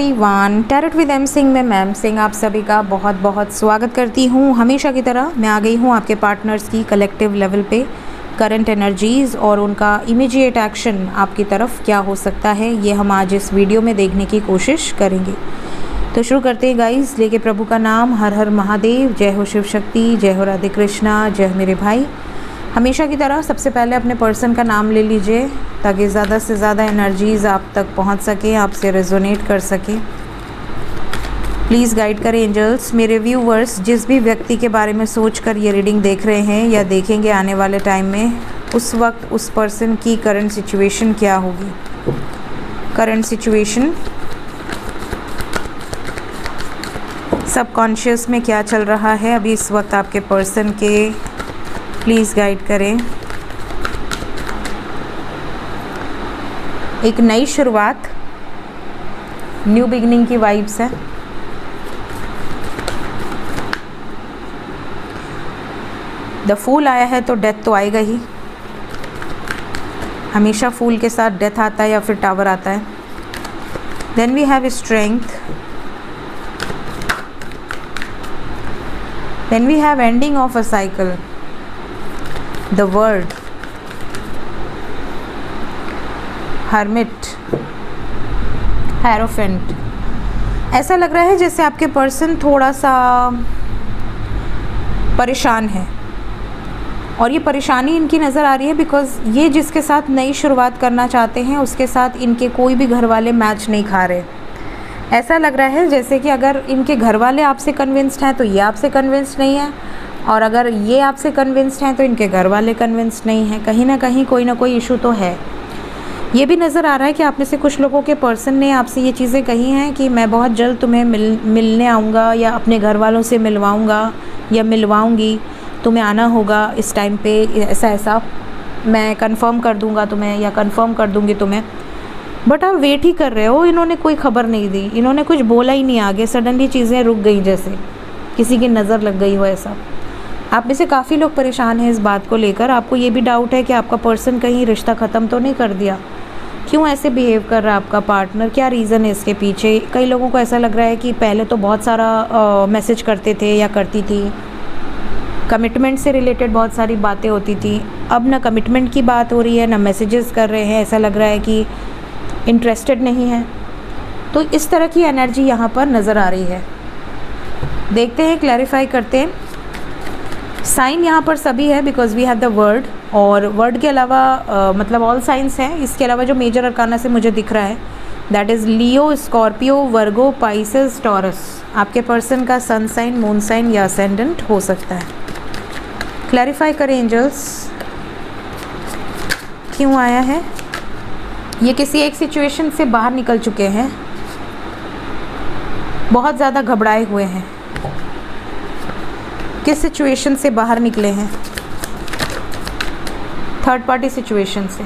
Everyone, tarot with M Singh में ma'am Singh आप सभी का बहुत बहुत स्वागत करती हूँ। हमेशा की तरह मैं आ गई हूँ आपके पार्टनर्स की कलेक्टिव लेवल पे करंट एनर्जीज़ और उनका इमीडिएट एक्शन आपकी तरफ क्या हो सकता है, ये हम आज इस वीडियो में देखने की कोशिश करेंगे। तो शुरू करते हैं गाइस, लेके प्रभु का नाम। हर हर महादेव, जय हो शिव शक्ति, जय हो राधे कृष्णा, जय हो मेरे भाई। हमेशा की तरह सबसे पहले अपने पर्सन का नाम ले लीजिए ताकि ज़्यादा से ज़्यादा एनर्जीज़ आप तक पहुंच सकें, आपसे रेजोनेट कर सकें। प्लीज़ गाइड करें एंजल्स। मेरे व्यूवर्स जिस भी व्यक्ति के बारे में सोच कर ये रीडिंग देख रहे हैं या देखेंगे आने वाले टाइम में, उस वक्त उस पर्सन की करंट सिचुएशन क्या होगी। करंट सिचुएशन, सबकॉन्शियस में क्या चल रहा है अभी इस वक्त आपके पर्सन के, प्लीज़ गाइड करें। एक नई शुरुआत, न्यू बिगिनिंग की वाइब्स है। द फूल आया है तो डेथ तो आएगा ही, हमेशा फूल के साथ डेथ आता है या फिर टावर आता है। Then we have strength, then we have ending of a cycle, the world, hermit, hierophant. ऐसा लग रहा है जैसे आपके पर्सन थोड़ा सा परेशान है और ये परेशानी इनकी नज़र आ रही है बिकॉज़ ये जिसके साथ नई शुरुआत करना चाहते हैं उसके साथ इनके कोई भी घर वाले मैच नहीं खा रहे। ऐसा लग रहा है जैसे कि अगर इनके घर वाले आपसे कन्विंस्ड हैं तो ये आपसे कन्विंस्ड नहीं है, और अगर ये आपसे कन्विंस्ड हैं तो इनके घर वाले कन्विंस्ड नहीं हैं। कहीं ना कहीं कोई ना कोई इशू तो है। ये भी नज़र आ रहा है कि आप में से कुछ लोगों के पर्सन ने आपसे ये चीज़ें कही हैं कि मैं बहुत जल्द तुम्हें मिलने आऊँगा या अपने घर वालों से मिलवाऊँगा या मिलवाऊँगी, तुम्हें आना होगा इस टाइम पे, ऐसा ऐसा मैं कंफर्म कर दूँगा तुम्हें या कंफर्म कर दूँगी तुम्हें। बट आप वेट ही कर रहे हो, इन्होंने कोई खबर नहीं दी, इन्होंने कुछ बोला ही नहीं आगे। सडनली चीज़ें रुक गई, जैसे किसी की नज़र लग गई हो ऐसा। आप में से काफ़ी लोग परेशान हैं इस बात को लेकर। आपको ये भी डाउट है कि आपका पर्सन कहीं रिश्ता ख़त्म तो नहीं कर दिया, क्यों ऐसे बिहेव कर रहा है आपका पार्टनर, क्या रीज़न है इसके पीछे। कई लोगों को ऐसा लग रहा है कि पहले तो बहुत सारा मैसेज करते थे या करती थी, कमिटमेंट से रिलेटेड बहुत सारी बातें होती थी, अब ना कमिटमेंट की बात हो रही है ना मैसेजेस कर रहे हैं। ऐसा लग रहा है कि इंटरेस्टेड नहीं है। तो इस तरह की एनर्जी यहाँ पर नज़र आ रही है। देखते हैं, क्लैरिफाई करते हैं। साइन यहाँ पर सभी है because we have the world, और वर्ड के अलावा मतलब ऑल साइंस हैं। इसके अलावा जो मेजर अरकाना से मुझे दिख रहा है that is Leo, Scorpio, Virgo, Pisces, taurus. आपके पर्सन का सन साइन, मून साइन या असेंडेंट हो सकता है। क्लैरिफाई करें एंजल्स, क्यों आया है। ये किसी एक सिचुएशन से बाहर निकल चुके हैं, बहुत ज़्यादा घबराए हुए हैं। किस सिचुएशन से बाहर निकले हैं। थर्ड पार्टी सिचुएशन से।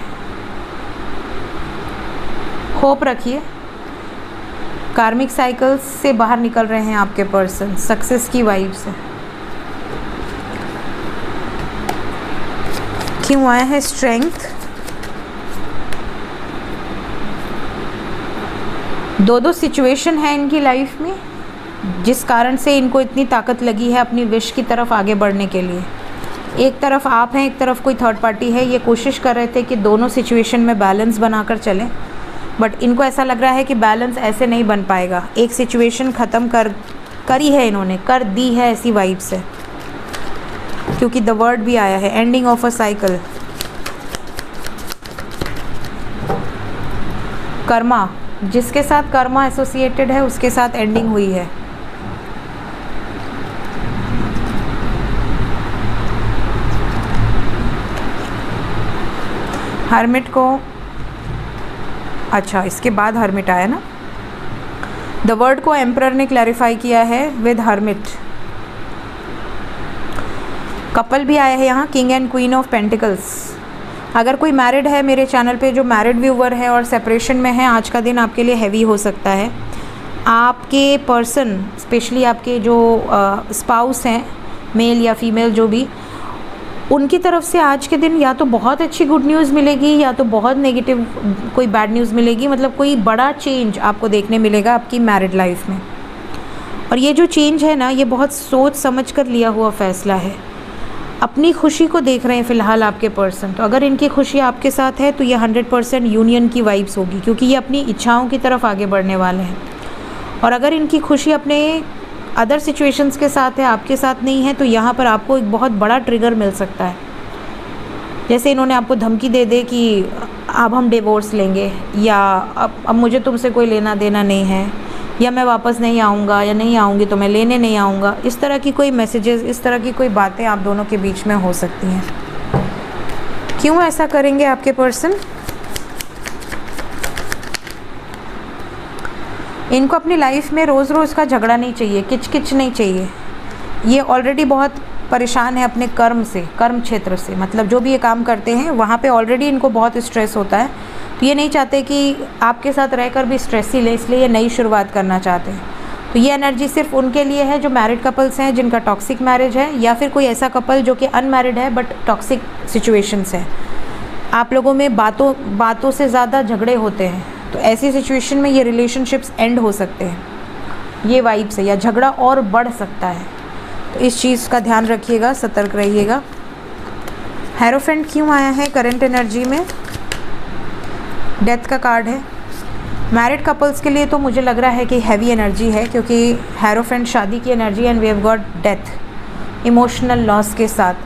होप रखिए, कार्मिक साइकिल्स से बाहर निकल रहे हैं आपके पर्सन, सक्सेस की वाइब से। क्यों आया है स्ट्रेंथ। दो सिचुएशन है इनकी लाइफ में जिस कारण से इनको इतनी ताकत लगी है अपनी विश की तरफ आगे बढ़ने के लिए। एक तरफ आप हैं, एक तरफ कोई थर्ड पार्टी है। ये कोशिश कर रहे थे कि दोनों सिचुएशन में बैलेंस बनाकर चलें, बट इनको ऐसा लग रहा है कि बैलेंस ऐसे नहीं बन पाएगा। एक सिचुएशन ख़त्म करी है इन्होंने, कर दी है ऐसी वाइब से, क्योंकि द वर्ड भी आया है, ending of a cycle. Karma, जिसके साथ कर्मा एसोसिएटेड है उसके साथ एंडिंग हुई है। हर्मिट को, अच्छा इसके बाद हर्मिट आया ना। द वर्ड को एम्परर ने क्लैरिफाई किया है विद हर्मिट। कपल भी आया है यहाँ, king and queen of pentacles. अगर कोई मैरिड है मेरे चैनल पे, जो मैरिड व्यूवर है और सेपरेशन में है, आज का दिन आपके लिए हैवी हो सकता है। आपके पर्सन, स्पेशली आपके जो स्पाउस हैं, मेल या फीमेल जो भी, उनकी तरफ से आज के दिन या तो बहुत अच्छी गुड न्यूज़ मिलेगी या तो बहुत नेगेटिव कोई बैड न्यूज़ मिलेगी, मतलब कोई बड़ा चेंज आपको देखने मिलेगा आपकी मैरिड लाइफ में। और ये जो चेंज है ना, ये बहुत सोच समझ कर लिया हुआ फ़ैसला है। अपनी खुशी को देख रहे हैं फ़िलहाल आपके पर्सन, तो अगर इनकी खुशी आपके साथ है तो ये 100% यूनियन की वाइब्स होगी, क्योंकि ये अपनी इच्छाओं की तरफ आगे बढ़ने वाले हैं। और अगर इनकी खुशी अपने अदर सिचुएशंस के साथ है, आपके साथ नहीं है, तो यहाँ पर आपको एक बहुत बड़ा ट्रिगर मिल सकता है। जैसे इन्होंने आपको धमकी दे दे कि अब हम डिवोर्स लेंगे, या अब मुझे तुमसे कोई लेना देना नहीं है, या मैं वापस नहीं आऊँगा, या नहीं आऊँगी तो मैं लेने नहीं आऊँगा। इस तरह की कोई मैसेजेस, इस तरह की कोई बातें आप दोनों के बीच में हो सकती हैं। क्यों ऐसा करेंगे आपके पर्सन? इनको अपनी लाइफ में रोज़ रोज़ का झगड़ा नहीं चाहिए, किचकिच नहीं चाहिए। ये ऑलरेडी बहुत परेशान है अपने कर्म से, कर्म क्षेत्र से, मतलब जो भी ये काम करते हैं वहाँ पे ऑलरेडी इनको बहुत स्ट्रेस होता है। तो ये नहीं चाहते कि आपके साथ रहकर भी स्ट्रेस ही ले, इसलिए ये नई शुरुआत करना चाहते हैं। तो ये एनर्जी सिर्फ उनके लिए है जो मैरिड कपल्स हैं, जिनका टॉक्सिक मैरिज है, या फिर कोई ऐसा कपल जो कि अनमैरिड है बट टॉक्सिक सिचुएशंस है। आप लोगों में बातों से ज़्यादा झगड़े होते हैं, तो ऐसी सिचुएशन में ये रिलेशनशिप्स एंड हो सकते हैं, ये वाइब से, या झगड़ा और बढ़ सकता है। तो इस चीज़ का ध्यान रखिएगा, सतर्क रहिएगा। हेरोफेंट क्यों आया है करंट एनर्जी में? डेथ का कार्ड है। मैरिड कपल्स के लिए तो मुझे लग रहा है कि हैवी एनर्जी है, क्योंकि हेरोफेंट शादी की energy, and we have got death, emotional loss के साथ।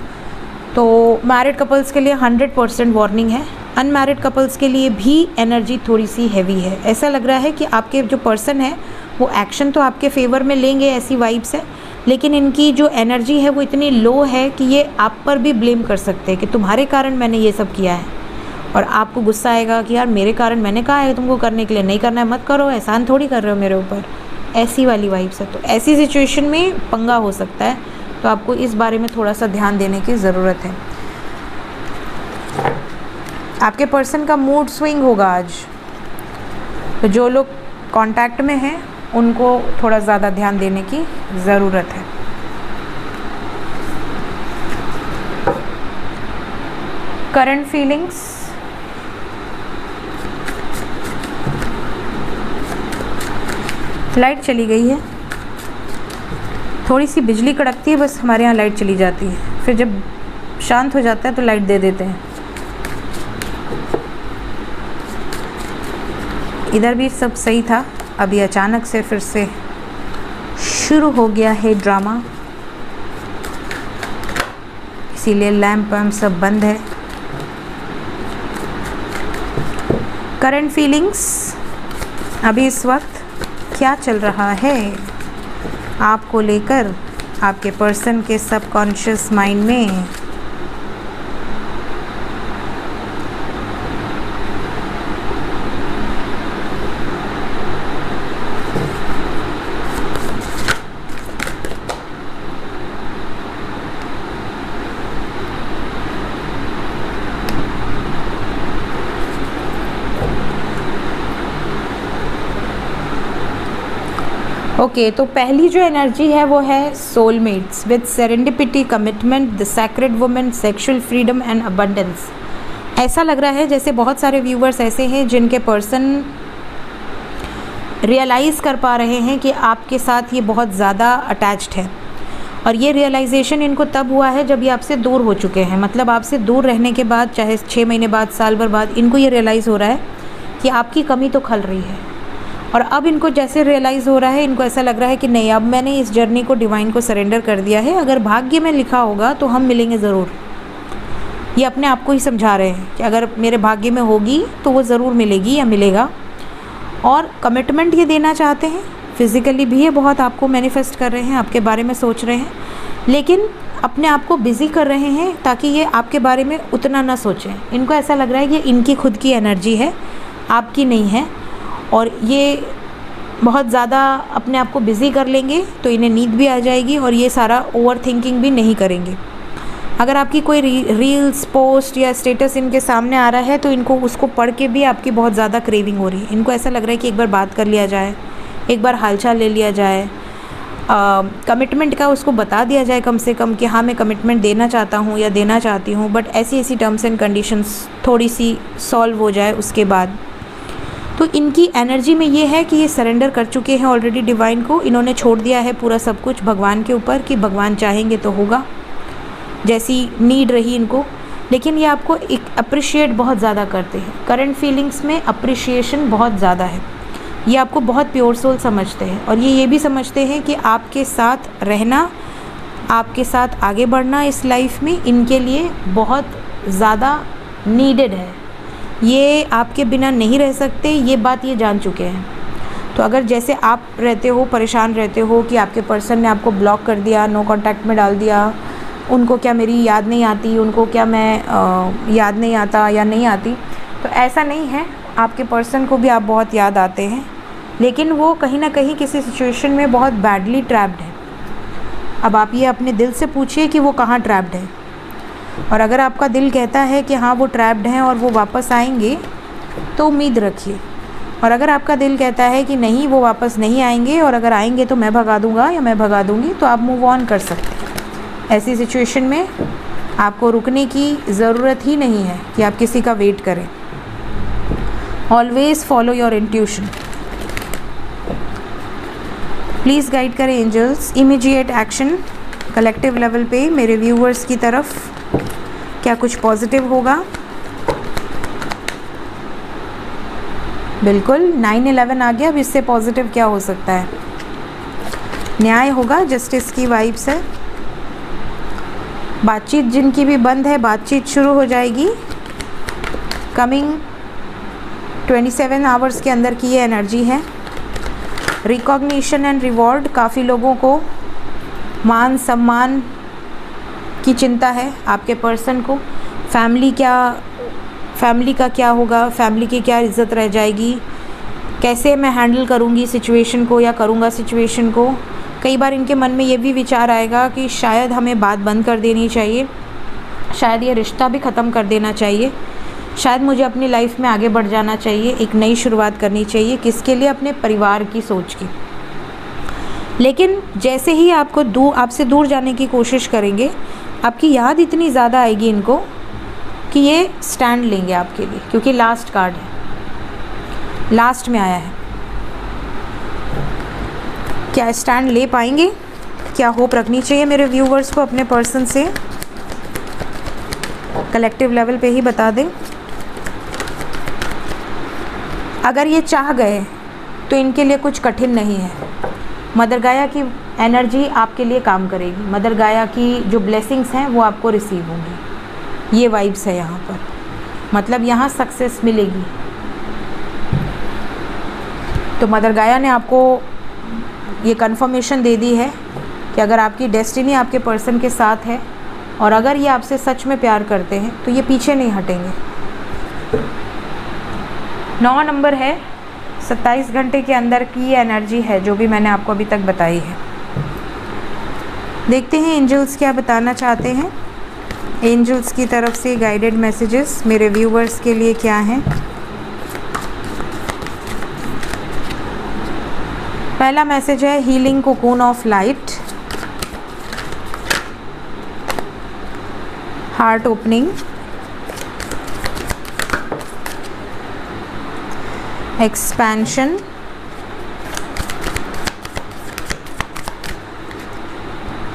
तो मैरिड कपल्स के लिए 100% वार्निंग है। अनमैरिड कपल्स के लिए भी एनर्जी थोड़ी सी हैवी है। ऐसा लग रहा है कि आपके जो पर्सन है वो एक्शन तो आपके फेवर में लेंगे, ऐसी वाइब्स है, लेकिन इनकी जो एनर्जी है वो इतनी लो है कि ये आप पर भी ब्लेम कर सकते हैं कि तुम्हारे कारण मैंने ये सब किया है। और आपको गुस्सा आएगा कि यार मेरे कारण, मैंने कहा है तुमको करने के लिए, नहीं करना है मत करो, एहसान थोड़ी कर रहे हो मेरे ऊपर, ऐसी वाली वाइब्स है। तो ऐसी सिचुएशन में पंगा हो सकता है, तो आपको इस बारे में थोड़ा सा ध्यान देने की ज़रूरत है। आपके पर्सन का मूड स्विंग होगा आज, तो जो लोग कांटेक्ट में हैं उनको थोड़ा ज़्यादा ध्यान देने की ज़रूरत है। करंट फीलिंग्स, लाइट चली गई है, थोड़ी सी बिजली कड़कती है, बस हमारे यहाँ लाइट चली जाती है, फिर जब शांत हो जाता है तो लाइट दे देते हैं। इधर भी सब सही था, अभी अचानक से फिर से शुरू हो गया है ड्रामा, इसीलिए लैंप वैम्प सब बंद है। करंट फीलिंग्स अभी इस वक्त क्या चल रहा है आपको लेकर आपके पर्सन के सबकॉन्शियस माइंड में? ओके, तो पहली जो एनर्जी है वो है soulmates with serendipity, commitment, the sacred woman, sexual freedom and abundance. ऐसा लग रहा है जैसे बहुत सारे व्यूवर्स ऐसे हैं जिनके पर्सन रियलाइज़ कर पा रहे हैं कि आपके साथ ये बहुत ज़्यादा अटैच्ड है, और ये रियलाइजेशन इनको तब हुआ है जब ये आपसे दूर हो चुके हैं। मतलब आपसे दूर रहने के बाद, चाहे 6 महीने बाद, साल भर बाद, इनको ये रियलाइज़ हो रहा है कि आपकी कमी तो खल रही है। और अब इनको जैसे रियलाइज़ हो रहा है, इनको ऐसा लग रहा है कि नहीं, अब मैंने इस जर्नी को डिवाइन को सरेंडर कर दिया है, अगर भाग्य में लिखा होगा तो हम मिलेंगे ज़रूर। ये अपने आप को ही समझा रहे हैं कि अगर मेरे भाग्य में होगी तो वो ज़रूर मिलेगी या मिलेगा। और कमिटमेंट ये देना चाहते हैं, फिज़िकली भी ये बहुत आपको मैनिफेस्ट कर रहे हैं, आपके बारे में सोच रहे हैं, लेकिन अपने आप को बिज़ी कर रहे हैं ताकि ये आपके बारे में उतना ना सोचें। इनको ऐसा लग रहा है कि इनकी खुद की एनर्जी है, आपकी नहीं है, और ये बहुत ज़्यादा अपने आप को बिज़ी कर लेंगे तो इन्हें नींद भी आ जाएगी, और ये सारा ओवर थिंकिंग भी नहीं करेंगे। अगर आपकी कोई रील्स, पोस्ट या स्टेटस इनके सामने आ रहा है तो इनको उसको पढ़ के भी आपकी बहुत ज़्यादा क्रेविंग हो रही है। इनको ऐसा लग रहा है कि एक बार बात कर लिया जाए, एक बार हालचाल ले लिया जाए, कमिटमेंट का उसको बता दिया जाए कम से कम कि हाँ मैं कमिटमेंट देना चाहता हूँ या देना चाहती हूँ, बट ऐसी टर्म्स एंड कंडीशंस थोड़ी सी सॉल्व हो जाए उसके बाद। तो इनकी एनर्जी में ये है कि ये सरेंडर कर चुके हैं ऑलरेडी डिवाइन को, इन्होंने छोड़ दिया है पूरा सब कुछ भगवान के ऊपर कि भगवान चाहेंगे तो होगा, जैसी नीड रही इनको। लेकिन ये आपको एक अप्रिशिएट बहुत ज़्यादा करते हैं, करंट फीलिंग्स में अप्रिशिएशन बहुत ज़्यादा है। ये आपको बहुत प्योर सोल समझते हैं और ये भी समझते हैं कि आपके साथ रहना, आपके साथ आगे बढ़ना इस लाइफ में इनके लिए बहुत ज़्यादा नीडेड है। ये आपके बिना नहीं रह सकते, ये बात ये जान चुके हैं। तो अगर जैसे आप रहते हो, परेशान रहते हो कि आपके पर्सन ने आपको ब्लॉक कर दिया, नो कांटेक्ट में डाल दिया, उनको क्या मेरी याद नहीं आती, उनको क्या मैं याद नहीं आता या नहीं आती, तो ऐसा नहीं है। आपके पर्सन को भी आप बहुत याद आते हैं, लेकिन वो कहीं ना कहीं किसी सिचुएशन में बहुत बैडली ट्रैप्ड है। अब आप ये अपने दिल से पूछिए कि वो कहाँ ट्रैप्ड है, और अगर आपका दिल कहता है कि हाँ वो ट्रैप्ड हैं और वो वापस आएंगे, तो उम्मीद रखिए। और अगर आपका दिल कहता है कि नहीं वो वापस नहीं आएंगे और अगर आएंगे तो मैं भगा दूंगा या मैं भगा दूंगी, तो आप मूव ऑन कर सकते हैं। ऐसी सिचुएशन में आपको रुकने की ज़रूरत ही नहीं है कि आप किसी का वेट करें। Always follow your intuition. Please guide करें angels immediate action collective level पे मेरे व्यूअर्स की तरफ। क्या कुछ पॉजिटिव होगा? बिल्कुल 9/11 आ गया, अब इससे पॉजिटिव क्या हो सकता है? न्याय होगा, जस्टिस की वाइब्स है। बातचीत जिनकी भी बंद है, बातचीत शुरू हो जाएगी। कमिंग 27 आवर्स के अंदर की ये एनर्जी है। रिकॉग्निशन एंड रिवॉर्ड, काफ़ी लोगों को मान सम्मान की चिंता है आपके पर्सन को। फैमिली का क्या होगा, फैमिली की क्या इज्जत रह जाएगी, कैसे मैं हैंडल करूँगी सिचुएशन को या करूँगा सिचुएशन को। कई बार इनके मन में ये भी विचार आएगा कि शायद हमें बात बंद कर देनी चाहिए, शायद ये रिश्ता भी ख़त्म कर देना चाहिए, शायद मुझे अपनी लाइफ में आगे बढ़ जाना चाहिए, एक नई शुरुआत करनी चाहिए। किसके लिए? अपने परिवार की सोच की। लेकिन जैसे ही आपसे दूर जाने की कोशिश करेंगे, आपकी याद इतनी ज़्यादा आएगी इनको कि ये स्टैंड लेंगे आपके लिए, क्योंकि लास्ट कार्ड है, लास्ट में आया है। क्या स्टैंड ले पाएंगे? क्या होप रखनी चाहिए मेरे व्यूवर्स को अपने पर्सन से? कलेक्टिव लेवल पे ही बता दें। अगर ये चाह गए तो इनके लिए कुछ कठिन नहीं है। मदर गाया की एनर्जी आपके लिए काम करेगी, मदर गाया की जो ब्लेसिंग्स हैं वो आपको रिसीव होंगी। ये वाइब्स है यहाँ पर, मतलब यहाँ सक्सेस मिलेगी। तो मदर गाया ने आपको ये कंफर्मेशन दे दी है कि अगर आपकी डेस्टिनी आपके पर्सन के साथ है और अगर ये आपसे सच में प्यार करते हैं तो ये पीछे नहीं हटेंगे। 9 नंबर है, 27 घंटे के अंदर की ये एनर्जी है जो भी मैंने आपको अभी तक बताई है। देखते हैं एंजल्स क्या बताना चाहते हैं। एंजल्स की तरफ से गाइडेड मैसेजेस मेरे व्यूवर्स के लिए क्या हैं? पहला मैसेज है healing cocoon of light, heart opening, expansion,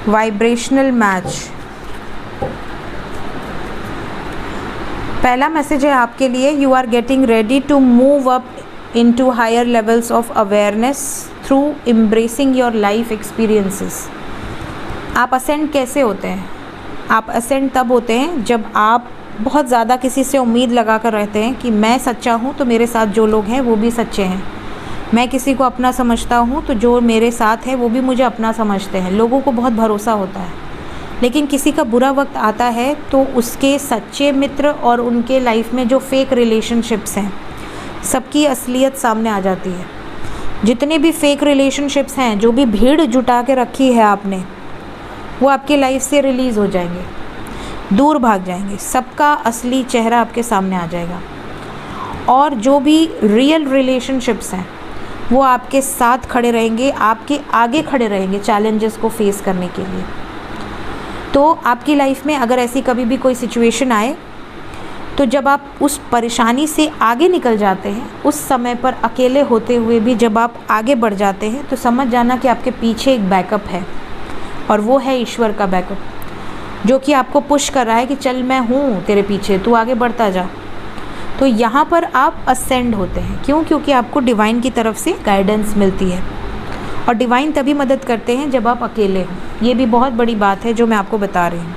vibrational match. पहला मैसेज है आपके लिए, you are getting ready to move up into higher levels of awareness through embracing your life experiences। आप असेंड कैसे होते हैं? आप असेंड तब होते हैं जब आप बहुत ज़्यादा किसी से उम्मीद लगा कर रहते हैं कि मैं सच्चा हूँ तो मेरे साथ जो लोग हैं वो भी सच्चे हैं। मैं किसी को अपना समझता हूँ तो जो मेरे साथ है वो भी मुझे अपना समझते हैं। लोगों को बहुत भरोसा होता है, लेकिन किसी का बुरा वक्त आता है तो उसके सच्चे मित्र और उनके लाइफ में जो फेक रिलेशनशिप्स हैं, सबकी असलियत सामने आ जाती है। जितने भी फेक रिलेशनशिप्स हैं, जो भी भीड़ जुटा के रखी है आपने, वो आपकी लाइफ से रिलीज़ हो जाएंगे, दूर भाग जाएंगे। सबका असली चेहरा आपके सामने आ जाएगा। और जो भी रियल रिलेशनशिप्स हैं वो आपके साथ खड़े रहेंगे, आपके आगे खड़े रहेंगे चैलेंजेस को फेस करने के लिए। तो आपकी लाइफ में अगर ऐसी कभी भी कोई सिचुएशन आए, तो जब आप उस परेशानी से आगे निकल जाते हैं, उस समय पर अकेले होते हुए भी जब आप आगे बढ़ जाते हैं, तो समझ जाना कि आपके पीछे एक बैकअप है, और वो है ईश्वर का बैकअप, जो कि आपको पुश कर रहा है कि चल मैं हूँ तेरे पीछे, तू आगे बढ़ता जा। तो यहाँ पर आप असेंड होते हैं। क्यों? क्योंकि आपको डिवाइन की तरफ से गाइडेंस मिलती है, और डिवाइन तभी मदद करते हैं जब आप अकेले हों। ये भी बहुत बड़ी बात है जो मैं आपको बता रही हूँ।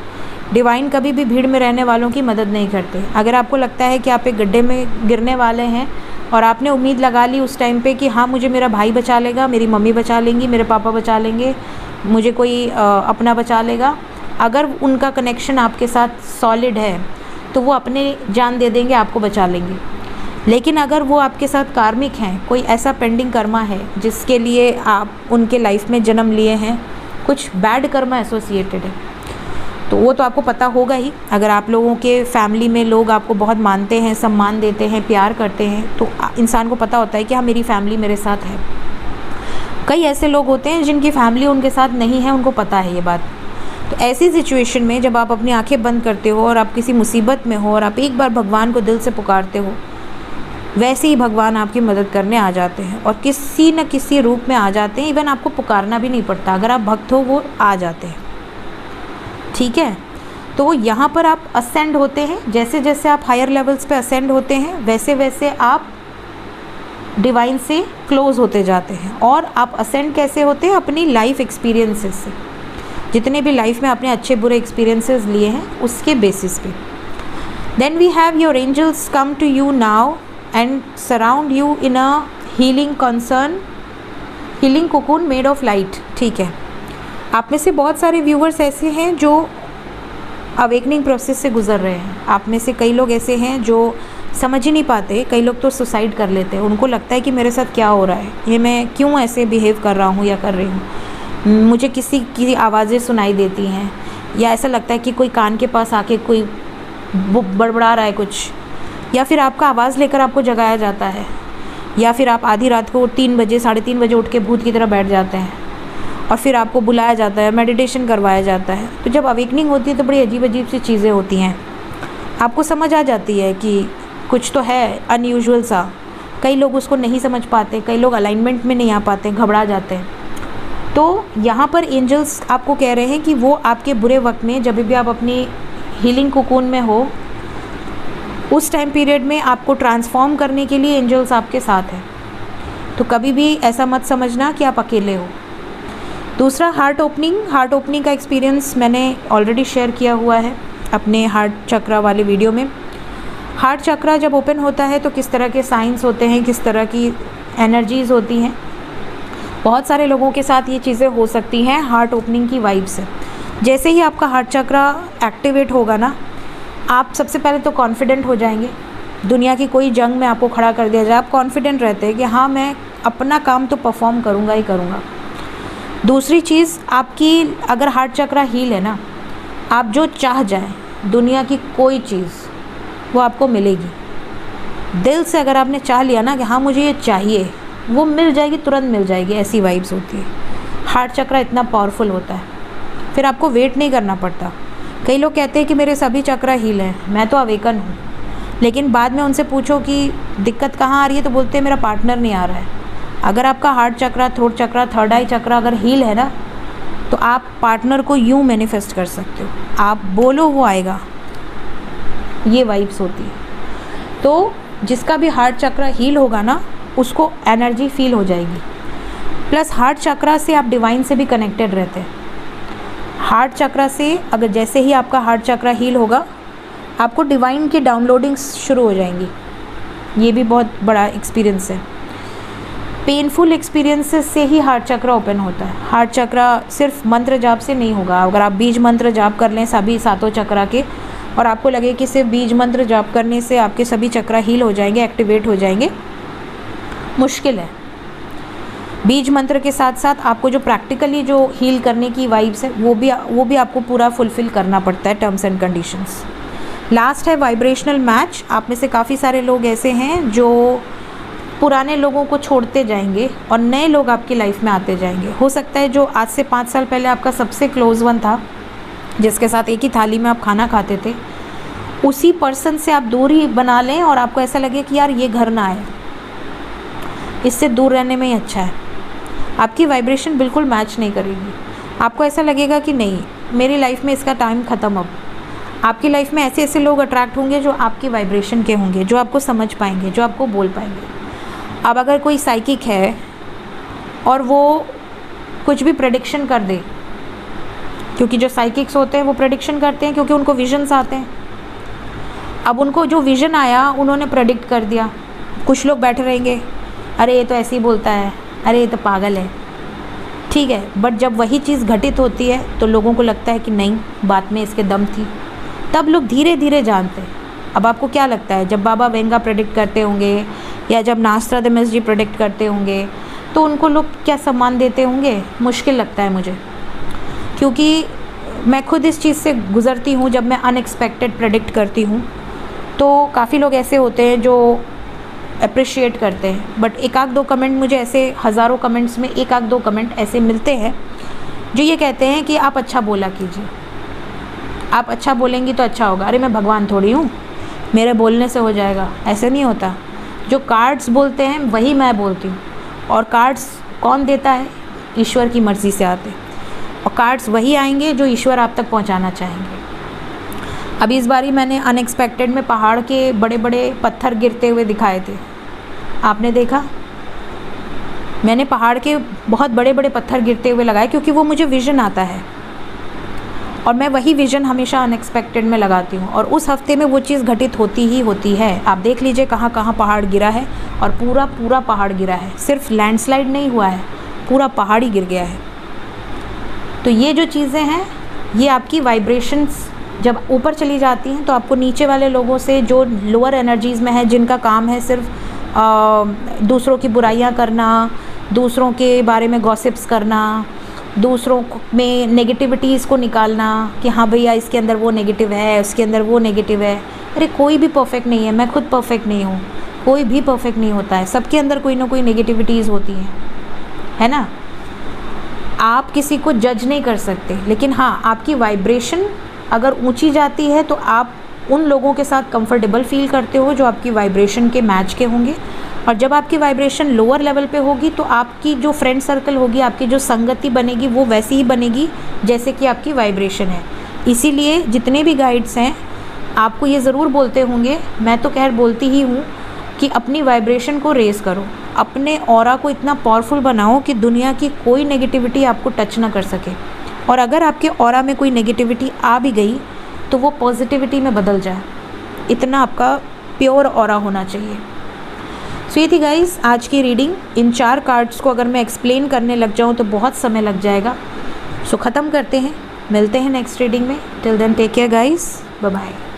डिवाइन कभी भी भीड़ में रहने वालों की मदद नहीं करते। अगर आपको लगता है कि आप एक गड्ढे में गिरने वाले हैं और आपने उम्मीद लगा ली उस टाइम पे कि हाँ मुझे मेरा भाई बचा लेगा, मेरी मम्मी बचा लेंगी, मेरे पापा बचा लेंगे, मुझे कोई अपना बचा लेगा, अगर उनका कनेक्शन आपके साथ सॉलिड है तो वो अपने जान दे देंगे, आपको बचा लेंगे। लेकिन अगर वो आपके साथ कार्मिक हैं, कोई ऐसा पेंडिंग कर्मा है जिसके लिए आप उनके लाइफ में जन्म लिए हैं, कुछ बैड कर्मा एसोसिएटेड है, तो वो तो आपको पता होगा ही। अगर आप लोगों के फैमिली में लोग आपको बहुत मानते हैं, सम्मान देते हैं, प्यार करते हैं, तो इंसान को पता होता है कि हाँ मेरी फैमिली मेरे साथ है। कई ऐसे लोग होते हैं जिनकी फैमिली उनके साथ नहीं है, उनको पता है ये बात। तो ऐसी सिचुएशन में जब आप अपनी आंखें बंद करते हो और आप किसी मुसीबत में हो और आप एक बार भगवान को दिल से पुकारते हो, वैसे ही भगवान आपकी मदद करने आ जाते हैं, और किसी न किसी रूप में आ जाते हैं। इवन आपको पुकारना भी नहीं पड़ता, अगर आप भक्त हो वो आ जाते हैं। ठीक है, तो यहाँ पर आप असेंड होते हैं। जैसे जैसे आप हायर लेवल्स पे असेंड होते हैं, वैसे वैसे आप डिवाइन से क्लोज होते जाते हैं। और आप असेंड कैसे होते हैं? अपनी लाइफ एक्सपीरियंसेस से। जितने भी लाइफ में आपने अच्छे बुरे एक्सपीरियंसेस लिए हैं उसके बेसिस पे। Then we have your angels come to you now and surround you in a healing cocoon made of light. ठीक है, आप में से बहुत सारे व्यूवर्स ऐसे हैं जो अवेकनिंग प्रोसेस से गुजर रहे हैं। आप में से कई लोग ऐसे हैं जो समझ ही नहीं पाते, कई लोग तो सुसाइड कर लेते हैं। उनको लगता है कि मेरे साथ क्या हो रहा है, ये मैं क्यों ऐसे बिहेव कर रहा हूँ या कर रही हूँ, मुझे किसी की आवाज़ें सुनाई देती हैं, या ऐसा लगता है कि कोई कान के पास आके कोई बड़बड़ा रहा है कुछ, या फिर आपका आवाज़ लेकर आपको जगाया जाता है, या फिर आप आधी रात को 3 बजे 3:30 बजे उठ के भूत की तरह बैठ जाते हैं और फिर आपको बुलाया जाता है, मेडिटेशन करवाया जाता है। तो जब अवेकनिंग होती है तो बड़ी अजीब अजीब सी चीज़ें होती हैं, आपको समझ आ जाती है कि कुछ तो है अनयूजुअल सा। कई लोग उसको नहीं समझ पाते, कई लोग अलाइनमेंट में नहीं आ पाते, घबरा जाते हैं। तो यहाँ पर एंजल्स आपको कह रहे हैं कि वो आपके बुरे वक्त में, जब भी आप अपनी हीलिंग कोकून में हो, उस टाइम पीरियड में आपको ट्रांसफॉर्म करने के लिए एंजल्स आपके साथ हैं। तो कभी भी ऐसा मत समझना कि आप अकेले हो। दूसरा, हार्ट ओपनिंग का एक्सपीरियंस मैंने ऑलरेडी शेयर किया हुआ है अपने हार्ट चक्रा वाले वीडियो में। हार्ट चक्रा जब ओपन होता है तो किस तरह के साइंस होते हैं, किस तरह की एनर्जीज़ होती हैं। बहुत सारे लोगों के साथ ये चीज़ें हो सकती हैं हार्ट ओपनिंग की वाइब से। जैसे ही आपका हार्ट चक्रा एक्टिवेट होगा ना, आप सबसे पहले तो कॉन्फिडेंट हो जाएंगे। दुनिया की कोई जंग में आपको खड़ा कर दिया जाए, आप कॉन्फिडेंट रहते हैं कि हाँ मैं अपना काम तो परफॉर्म करूँगा ही करूँगा। दूसरी चीज़, आपकी अगर हार्ट चक्रा हील है ना, आप जो चाह जाएं दुनिया की कोई चीज़ वो आपको मिलेगी। दिल से अगर आपने चाह लिया ना कि हाँ मुझे ये चाहिए, वो मिल जाएगी, तुरंत मिल जाएगी। ऐसी वाइब्स होती है। हार्ट चक्रा इतना पावरफुल होता है, फिर आपको वेट नहीं करना पड़ता। कई लोग कहते हैं कि मेरे सभी चक्रा हील हैं, मैं तो अवेकन हूँ, लेकिन बाद में उनसे पूछो कि दिक्कत कहाँ आ रही है तो बोलते हैं मेरा पार्टनर नहीं आ रहा है। अगर आपका हार्ट चक्रा, थ्रोट चक्रा, थर्ड आई चक्रा अगर हील है ना, तो आप पार्टनर को यूँ मैनिफेस्ट कर सकते हो। आप बोलो वो आएगा, ये वाइब्स होती है। तो जिसका भी हार्ट चक्रा हील होगा ना, उसको एनर्जी फील हो जाएगी। प्लस हार्ट चक्रा से आप डिवाइन से भी कनेक्टेड रहते हैं। हार्ट चक्रा से अगर जैसे ही आपका हार्ट चक्रा हील होगा, आपको डिवाइन की डाउनलोडिंग्स शुरू हो जाएंगी। ये भी बहुत बड़ा एक्सपीरियंस है। पेनफुल एक्सपीरियंसेस से ही हार्ट चक्रा ओपन होता है। हार्ट चक्रा सिर्फ मंत्र जाप से नहीं होगा। अगर आप बीज मंत्र जाप कर लें सभी 7 चक्रा के, और आपको लगे कि सिर्फ बीज मंत्र जाप करने से आपके सभी चक्रा हील हो जाएंगे, एक्टिवेट हो जाएंगे, मुश्किल है। बीज मंत्र के साथ साथ आपको जो प्रैक्टिकली जो हील करने की वाइब्स है वो भी आपको पूरा फुलफ़िल करना पड़ता है, टर्म्स एंड कंडीशंस। लास्ट है वाइब्रेशनल मैच। आप में से काफ़ी सारे लोग ऐसे हैं जो पुराने लोगों को छोड़ते जाएंगे और नए लोग आपकी लाइफ में आते जाएंगे। हो सकता है जो आज से 5 साल पहले आपका सबसे क्लोज वन था, जिसके साथ एक ही थाली में आप खाना खाते थे, उसी पर्सन से आप दूरी बना लें और आपको ऐसा लगे कि यार ये घर ना आए, इससे दूर रहने में ही अच्छा है। आपकी वाइब्रेशन बिल्कुल मैच नहीं करेगी। आपको ऐसा लगेगा कि नहीं, मेरी लाइफ में इसका टाइम ख़त्म। अब आपकी लाइफ में ऐसे ऐसे लोग अट्रैक्ट होंगे जो आपकी वाइब्रेशन के होंगे, जो आपको समझ पाएंगे, जो आपको बोल पाएंगे। अब अगर कोई साइकिक है और वो कुछ भी प्रेडिक्शन कर दे, क्योंकि जो साइकिक्स होते हैं वो प्रेडिक्शन करते हैं क्योंकि उनको विजन्स आते हैं। अब उनको जो विज़न आया उन्होंने प्रेडिक्ट कर दिया। कुछ लोग बैठे रहेंगे, अरे ये तो ऐसे ही बोलता है, अरे ये तो पागल है, ठीक है। बट जब वही चीज़ घटित होती है तो लोगों को लगता है कि नहीं, बात में इसके दम थी। तब लोग धीरे धीरे जानते हैं। अब आपको क्या लगता है, जब बाबा वेंगा प्रेडिक्ट करते होंगे या जब नास्ट्राडामस जी प्रेडिक्ट करते होंगे तो उनको लोग क्या सम्मान देते होंगे? मुश्किल लगता है मुझे, क्योंकि मैं खुद इस चीज़ से गुज़रती हूँ। जब मैं अनएक्सपेक्टेड प्रेडिक्ट करती हूँ तो काफ़ी लोग ऐसे होते हैं जो अप्रिशिएट करते हैं, बट एक आध दो कमेंट मुझे ऐसे, हज़ारों कमेंट्स में एक आध दो कमेंट ऐसे मिलते हैं जो ये कहते हैं कि आप अच्छा बोला कीजिए, आप अच्छा बोलेंगी तो अच्छा होगा। अरे मैं भगवान थोड़ी हूँ, मेरे बोलने से हो जाएगा, ऐसे नहीं होता। जो कार्ड्स बोलते हैं वही मैं बोलती हूँ, और कार्ड्स कौन देता है? ईश्वर की मर्ज़ी से आते, और कार्ड्स वही आएंगे जो ईश्वर आप तक पहुँचाना चाहेंगे। अभी इस बारी मैंने अनएक्सपेक्टेड में पहाड़ के बड़े बड़े पत्थर गिरते हुए दिखाए थे, आपने देखा? मैंने पहाड़ के बहुत बड़े बड़े पत्थर गिरते हुए लगाए क्योंकि वो मुझे विज़न आता है, और मैं वही विज़न हमेशा अनएक्सपेक्टेड में लगाती हूँ, और उस हफ्ते में वो चीज़ घटित होती ही होती है। आप देख लीजिए कहाँ कहाँ पहाड़ गिरा है, और पूरा पूरा पहाड़ गिरा है, सिर्फ लैंडस्लाइड नहीं हुआ है, पूरा पहाड़ ही गिर गया है। तो ये जो चीज़ें हैं, ये आपकी वाइब्रेशंस जब ऊपर चली जाती हैं तो आपको नीचे वाले लोगों से, जो लोअर एनर्जीज़ में है, जिनका काम है सिर्फ दूसरों की बुराइयां करना, दूसरों के बारे में गॉसिप्स करना, दूसरों में नेगेटिविटीज़ को निकालना कि हाँ भैया इसके अंदर वो नेगेटिव है, उसके अंदर वो नेगेटिव है। अरे कोई भी परफेक्ट नहीं है, मैं खुद परफेक्ट नहीं हूँ, कोई भी परफेक्ट नहीं होता है, सबके अंदर कोई ना कोई नेगेटिविटीज़ होती हैं, है ना। आप किसी को जज नहीं कर सकते, लेकिन हाँ, आपकी वाइब्रेशन अगर ऊंची जाती है तो आप उन लोगों के साथ कंफर्टेबल फील करते हो जो आपकी वाइब्रेशन के मैच के होंगे, और जब आपकी वाइब्रेशन लोअर लेवल पे होगी तो आपकी जो फ्रेंड सर्कल होगी, आपकी जो संगति बनेगी, वो वैसी ही बनेगी जैसे कि आपकी वाइब्रेशन है। इसीलिए जितने भी गाइड्स हैं आपको ये ज़रूर बोलते होंगे, मैं तो खैर बोलती ही हूँ, कि अपनी वाइब्रेशन को रेज़ करो, अपने ऑरा को इतना पावरफुल बनाओ कि दुनिया की कोई नेगेटिविटी आपको टच ना कर सके, और अगर आपके ऑरा में कोई नेगेटिविटी आ भी गई तो वो पॉजिटिविटी में बदल जाए। इतना आपका प्योर ऑरा होना चाहिए। सो ये थी गाइस आज की रीडिंग। इन 4 कार्ड्स को अगर मैं एक्सप्लेन करने लग जाऊँ तो बहुत समय लग जाएगा। सो ख़त्म करते हैं, मिलते हैं नेक्स्ट रीडिंग में। Till then take care guys, bye bye.